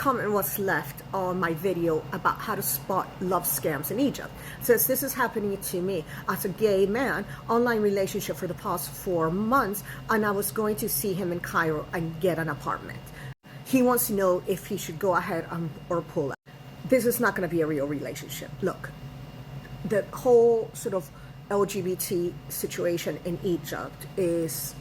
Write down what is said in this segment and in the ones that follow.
comment was left on my video about how to spot love scams in Egypt. Since this is happening to me as a gay man, online relationship for the past 4 months, and I was going to see him in Cairo and get an apartment. He wants to know if he should go ahead or pull it. This is not going to be a real relationship. Look, the whole sort of LGBT situation in Egypt is,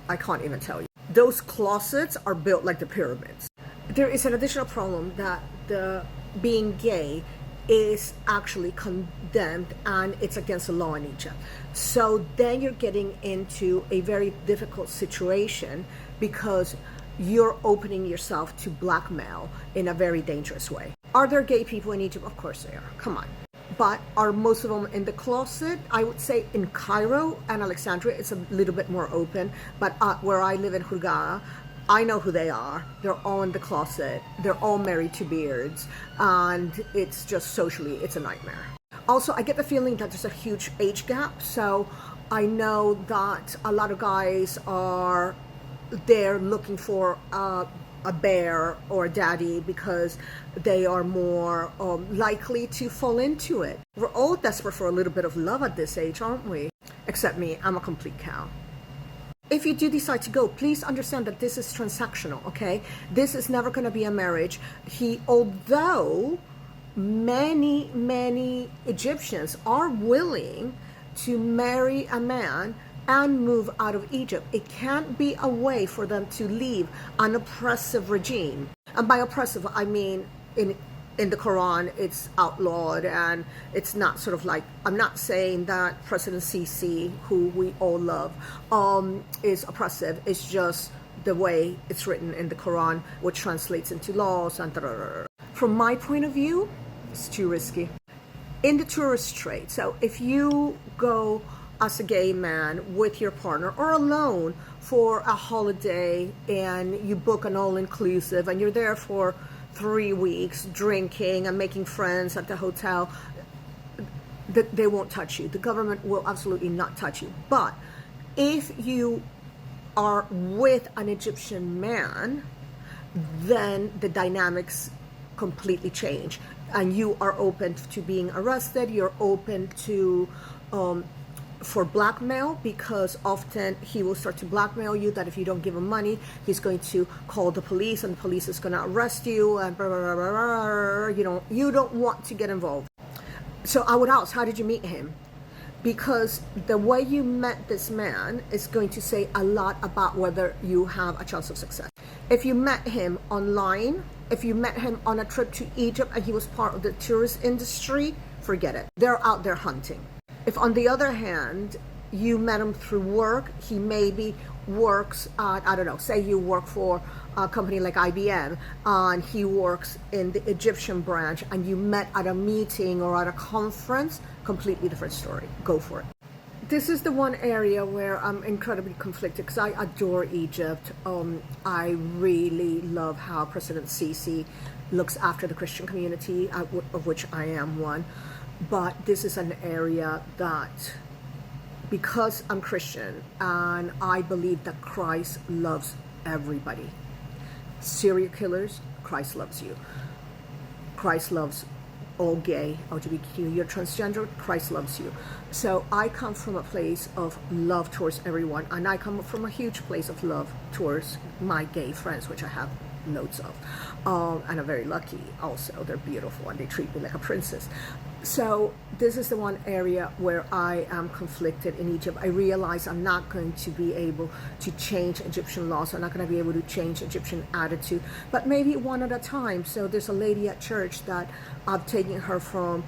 I can't even tell you. Those closets are built like the pyramids. There is an additional problem that the being gay is actually condemned and it's against the law in Egypt. So then you're getting into a very difficult situation because you're opening yourself to blackmail in a very dangerous way. Are there gay people in Egypt? Of course they are. Come on. But are most of them in the closet? I would say in Cairo and Alexandria, it's a little bit more open. But where I live in Hurghada, I know who they are. They're all in the closet. They're all married to beards. And it's just socially, it's a nightmare. Also, I get the feeling that there's a huge age gap. So I know that a lot of guys are there looking for a bear or a daddy because they are more likely to fall into it. We're all desperate for a little bit of love at this age, aren't we? Except me, I'm a complete cow. If you do decide to go, please understand that this is transactional, okay? This is never going to be a marriage. Although many Egyptians are willing to marry a man and move out of Egypt, it can't be a way for them to leave an oppressive regime. And by oppressive, I mean in the Quran, it's outlawed, and it's not sort of like, I'm not saying that President Sisi, who we all love, is oppressive. It's just the way it's written in the Quran, which translates into laws and From my point of view, it's too risky. In the tourist trade, so if you go as a gay man with your partner or alone for a holiday and you book an all-inclusive and you're there for 3 weeks drinking and making friends at the hotel, they won't touch you. The government will absolutely not touch you. But if you are with an Egyptian man, then the dynamics completely change and you are open to being arrested. You're open to for blackmail, because often he will start to blackmail you that if you don't give him money, he's going to call the police and the police is going to arrest you and blah, blah, blah, blah. You don't want to get involved. So I would ask, how did you meet him? Because the way you met this man is going to say a lot about whether you have a chance of success. If you met him online, if you met him on a trip to Egypt and he was part of the tourist industry, forget it. They're out there hunting. If on the other hand, you met him through work, he maybe works at, I don't know, say you work for a company like IBM and he works in the Egyptian branch and you met at a meeting or at a conference, completely different story. Go for it. This is the one area where I'm incredibly conflicted because I adore Egypt. I really love how President Sisi looks after the Christian community, of which I am one. But this is an area that, because I'm Christian and I believe that Christ loves everybody. Serial killers, Christ loves you. Christ loves all gay, LGBTQ, you're transgender, Christ loves you. So I come from a place of love towards everyone, and I come from a huge place of love towards my gay friends, which I have loads of. And I'm very lucky also. They're beautiful and they treat me like a princess. So this is the one area where I am conflicted in Egypt. I realize I'm not going to be able to change Egyptian laws. I'm not going to be able to change Egyptian attitude, but maybe one at a time. So there's a lady at church that I've taken her from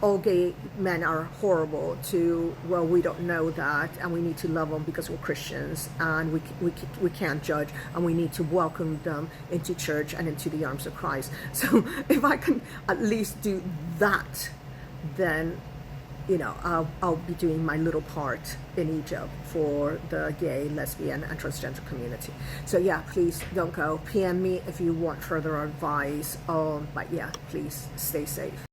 all gay men are horrible to, well, we don't know that and we need to love them because we're Christians and we can't judge and we need to welcome them into church and into the arms of Christ. So if I can at least do that, then I'll be doing my little part in Egypt for the gay, lesbian, and transgender community. So yeah, please don't go. PM me if you want further advice. But yeah, please stay safe.